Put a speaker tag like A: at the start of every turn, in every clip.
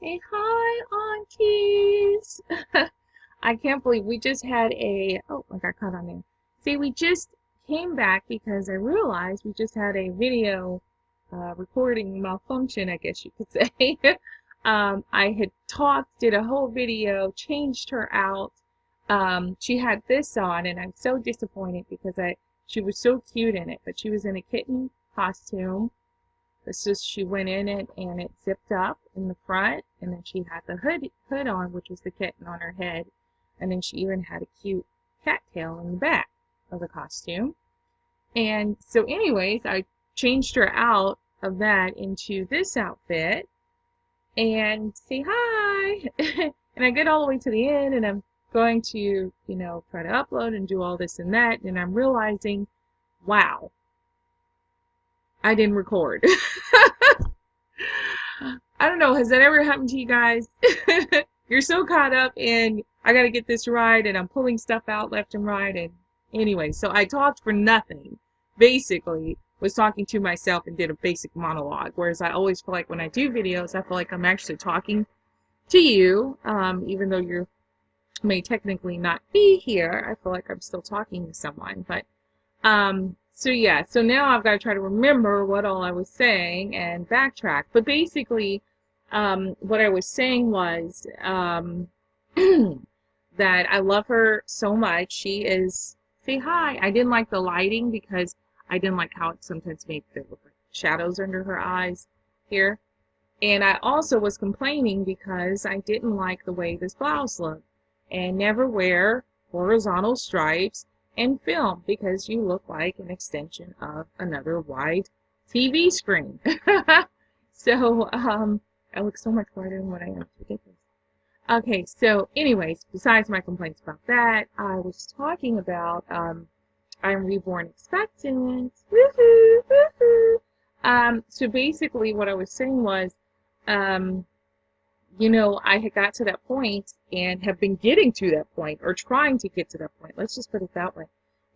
A: Say hi, aunties. I can't believe we just had oh, I got caught on there. See, we just came back because I realized we just had a video recording malfunction, I guess you could say. I had talked, did a whole video, changed her out. She had this on, and I'm so disappointed because she was so cute in it, but she was in a kitten costume. It's just she went in it and it zipped up in the front, and then she had the hood on, which was the kitten on her head, and then she even had a cute cat tail in the back of the costume. And so anyways, I changed her out of that into this outfit and say hi. And I get all the way to the end and I'm going to, try to upload and do all this and that, and I'm realizing, wow, I didn't record. I don't know, has that ever happened to you guys? You're so caught up in, I gotta get this right, and I'm pulling stuff out left and right, and anyway, so I talked for nothing. Basically, was talking to myself and did a basic monologue, whereas I always feel like when I do videos, I feel like I'm actually talking to you, even though you may technically not be here, I feel like I'm still talking to someone, but so yeah, so now I've got to try to remember what all I was saying and backtrack. But basically, what I was saying was that I love her so much. She is, say hi. I didn't like the lighting because I didn't like how it sometimes made the shadows under her eyes here. And I also was complaining because I didn't like the way this blouse looked. And never wear horizontal stripes and film because you look like an extension of another wide TV screen. So, I look so much brighter than what I am. It's ridiculous. Okay, so anyways, besides my complaints about that, I was talking about I'm Reborn Expectant. Woohoo! Woohoo! So basically what I was saying was, I had got to that point and have been getting to that point or trying to get to that point. Let's just put it that way,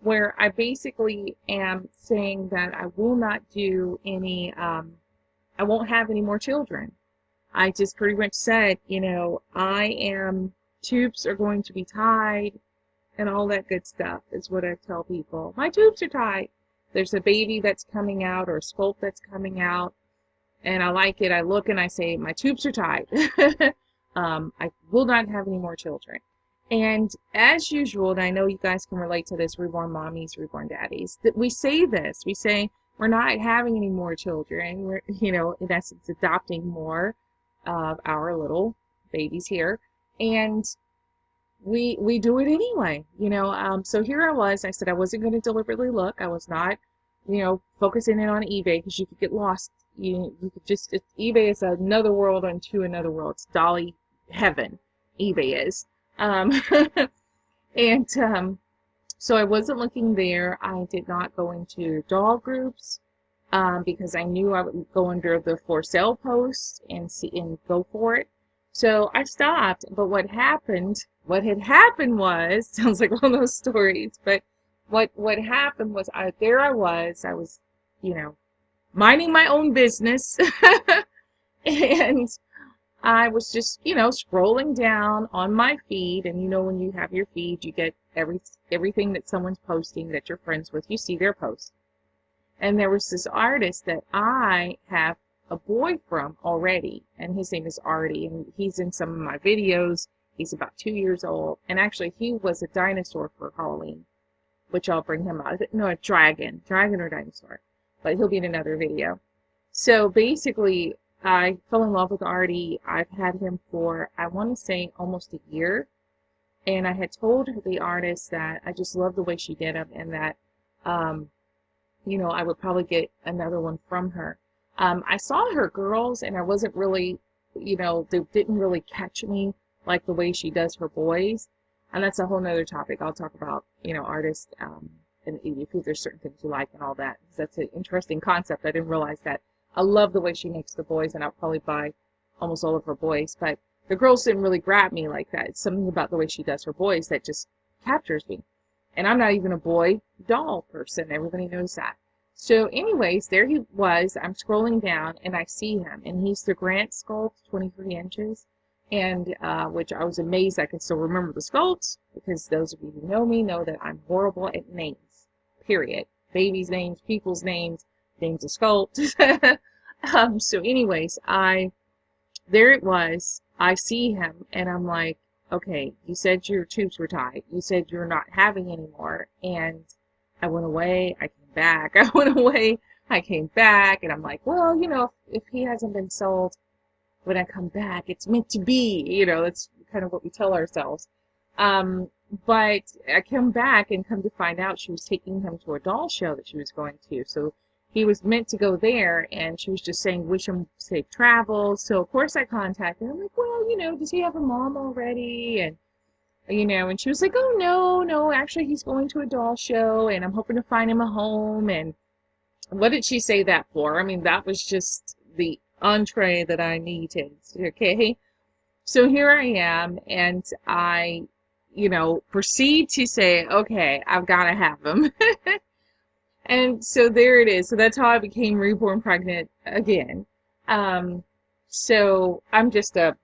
A: where I basically am saying that I will not do any, I won't have any more children. I just pretty much said, tubes are going to be tied and all that good stuff is what I tell people. My tubes are tied. There's a baby that's coming out or a sculpt that's coming out, and I like it. I look and I say, my tubes are tied. I will not have any more children. And as usual, and I know you guys can relate to this, reborn mommies, reborn daddies, that we say this. We say we're not having any more children. We're, in essence, adopting more of our little babies here. And we do it anyway, So here I said I wasn't going to deliberately look. I was not, focusing in on eBay because you could get lost. You could just, eBay is another world unto another world. It's Dolly heaven, eBay is. And so I wasn't looking there. I did not go into doll groups because I knew I would go under the for sale post and see and go for it. So I stopped. But what had happened was, sounds like one of those stories, but what happened was I was, minding my own business. And I was just, scrolling down on my feed, and when you have your feed, you get everything that someone's posting that you're friends with, you see their post. And there was this artist that I have a boy from already, and his name is Artie, and he's in some of my videos. He's about 2 years old, and actually he was a dinosaur for Halloween, which I'll bring him out. No, a dragon or dinosaur, but he'll be in another video. So basically, I fell in love with Artie. I've had him for, I want to say, almost a year. And I had told the artist that I just love the way she did him and that, I would probably get another one from her. I saw her girls and I wasn't really, they didn't really catch me like the way she does her boys. And that's a whole nother topic. I'll talk about, artists and if there's certain things you like and all that. Because that's an interesting concept. I didn't realize that. I love the way she makes the boys, and I'll probably buy almost all of her boys. But the girls didn't really grab me like that. It's something about the way she does her boys that just captures me. And I'm not even a boy doll person. Everybody knows that. So anyways, there he was. I'm scrolling down and I see him, and he's the Grant sculpt, 23 inches, and which I was amazed I could still remember the sculpts, because those of you who know me know that I'm horrible at names, period. Babies' names, people's names, names of sculpts. So anyways, there it was. I see him and I'm like, okay, you said your tubes were tied. You said you're not having any more. And I went away. I came back. I went away. I came back. And I'm like, well, if he hasn't been sold when I come back, it's meant to be. That's kind of what we tell ourselves. Um, but I come back and come to find out she was taking him to a doll show that she was going to. So he was meant to go there, and she was just saying, wish him safe travels. So, of course, I contacted him. I'm like, well, does he have a mom already? And she was like, oh, no, actually, he's going to a doll show, and I'm hoping to find him a home. And what did she say that for? I mean, that was just the entree that I needed, okay? So here I am, and I, proceed to say, okay, I've got to have him. And so there it is. So that's how I became reborn pregnant again. Um, so I'm just a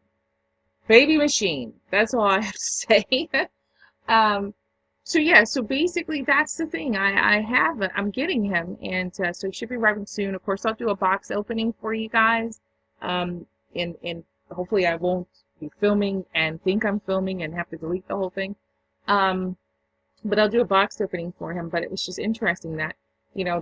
A: baby machine. That's all I have to say. um, so yeah, so basically that's the thing. I'm getting him, and so he should be arriving soon. Of course, I'll do a box opening for you guys. And hopefully I won't be filming and think I'm filming and have to delete the whole thing. But I'll do a box opening for him. But it was just interesting that,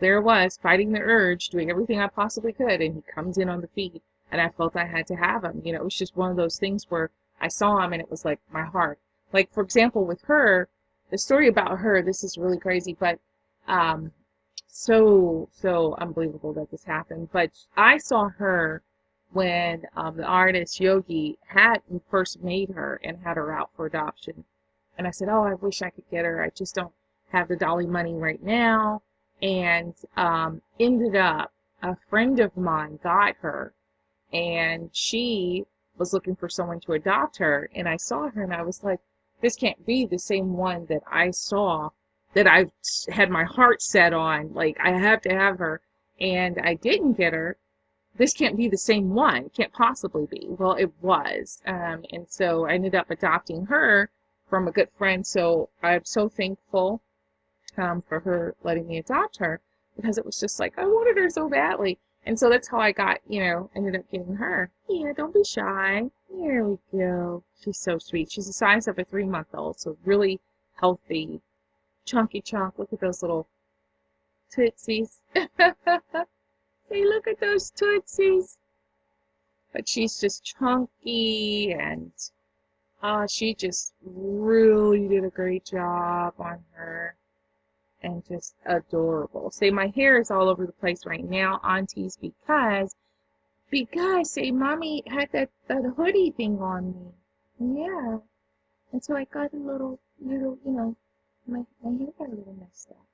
A: there it was, fighting the urge, doing everything I possibly could, and he comes in on the feed, and I felt I had to have him. It was just one of those things where I saw him, and it was like my heart. Like, for example, with her, the story about her, this is really crazy, but so unbelievable that this happened. But I saw her when the artist Yogi had first made her and had her out for adoption. And I said, oh, I wish I could get her. I just don't have the dolly money right now. And ended up, a friend of mine got her, and she was looking for someone to adopt her. And I saw her, and I was like, this can't be the same one that I saw, that I had my heart set on. Like, I have to have her. And I didn't get her. This can't be the same one. It can't possibly be. Well, it was. And so I ended up adopting her from a good friend. So I'm so thankful for her letting me adopt her, because it was just like, I wanted her so badly. And so that's how I got, ended up getting her. Yeah, don't be shy. Here we go. She's so sweet. She's the size of a 3-month-old, so really healthy, chunky chunk. Look at those little tootsies. Hey, look at those tootsies. But she's just chunky, and she just really did a great job on her. And just adorable. Say, my hair is all over the place right now, aunties, because say, mommy had that hoodie thing on me. Yeah. And so I got a little, my hair got a little messed up.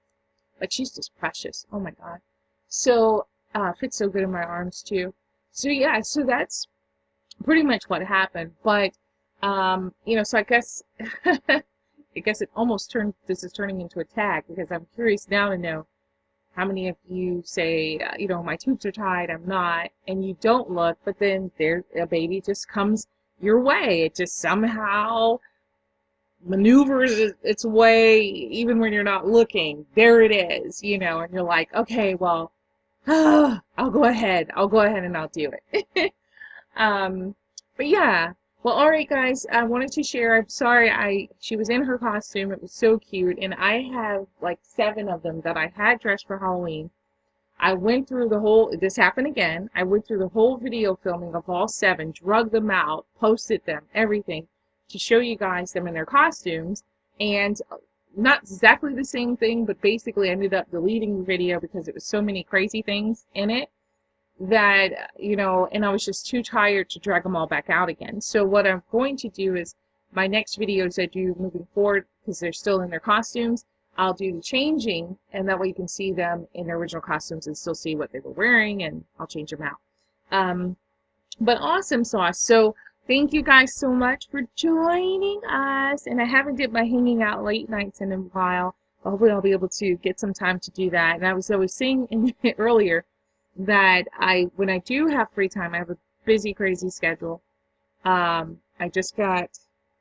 A: But she's just precious. Oh my God. So, fits so good in my arms too. So yeah, so that's pretty much what happened. But, so I guess it almost this is turning into a tag, because I'm curious now to know how many of you say, my tubes are tied, I'm not, and you don't look, but then a baby just comes your way. It just somehow maneuvers its way, even when you're not looking. There it is, and you're like, okay, well, I'll go ahead and I'll do it. But yeah. Well, all right, guys, I wanted to share. I'm sorry, she was in her costume. It was so cute, and I have like 7 of them that I had dressed for Halloween. I went through this happened again. I went through the whole video filming of all 7, drug them out, posted them, everything, to show you guys them in their costumes, and not exactly the same thing, but basically I ended up deleting the video because it was so many crazy things in it that, and I was just too tired to drag them all back out again. So what I'm going to do is, my next videos I do moving forward, because they're still in their costumes, I'll do the changing, and that way you can see them in their original costumes and still see what they were wearing, and I'll change them out. But awesome sauce. So thank you guys so much for joining us. And I haven't did my hanging out late nights in a while, hopefully I'll be able to get some time to do that. And I was always saying earlier that when I do have free time, I have a busy, crazy schedule. I just got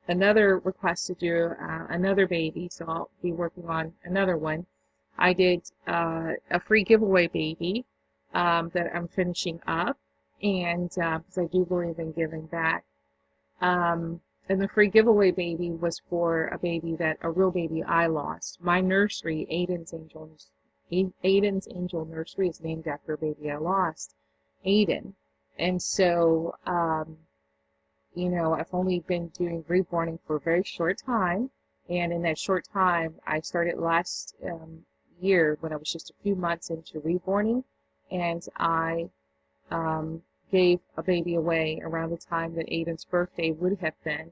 A: another request to do another baby, so I'll be working on another one. I did a free giveaway baby that I'm finishing up, and because I do believe in giving back. And the free giveaway baby was for a real baby I lost. My nursery, Aiden's Angel Nursery, is named after a baby I lost, Aiden. And so, you know, I've only been doing reborning for a very short time. And in that short time, I started last year when I was just a few months into reborning. And I gave a baby away around the time that Aiden's birthday would have been,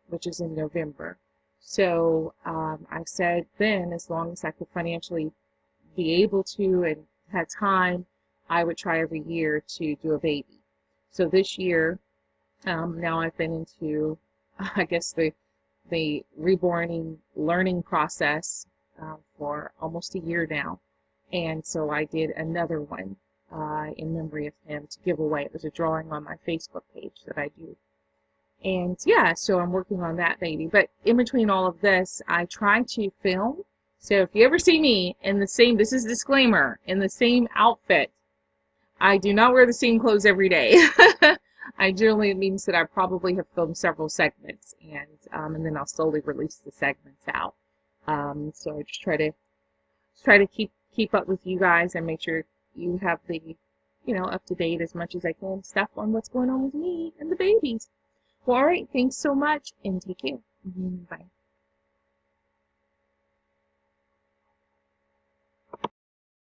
A: which is in November. So I said then, as long as I could financially be able to and had time, I would try every year to do a baby. So this year, now I've been into, I guess, the reborning learning process for almost a year now. And so I did another one in memory of him to give away. It was a drawing on my Facebook page that I do. And yeah, so I'm working on that baby. But in between all of this, I try to film. So if you ever see me in the same, this is a disclaimer, in the same outfit, I do not wear the same clothes every day. I generally, it means that I probably have filmed several segments, and then I'll slowly release the segments out. So I just try to keep up with you guys and make sure you have the, you know, up to date as much as I can stuff on what's going on with me and the babies. Well, all right, thanks so much, and take care. Bye.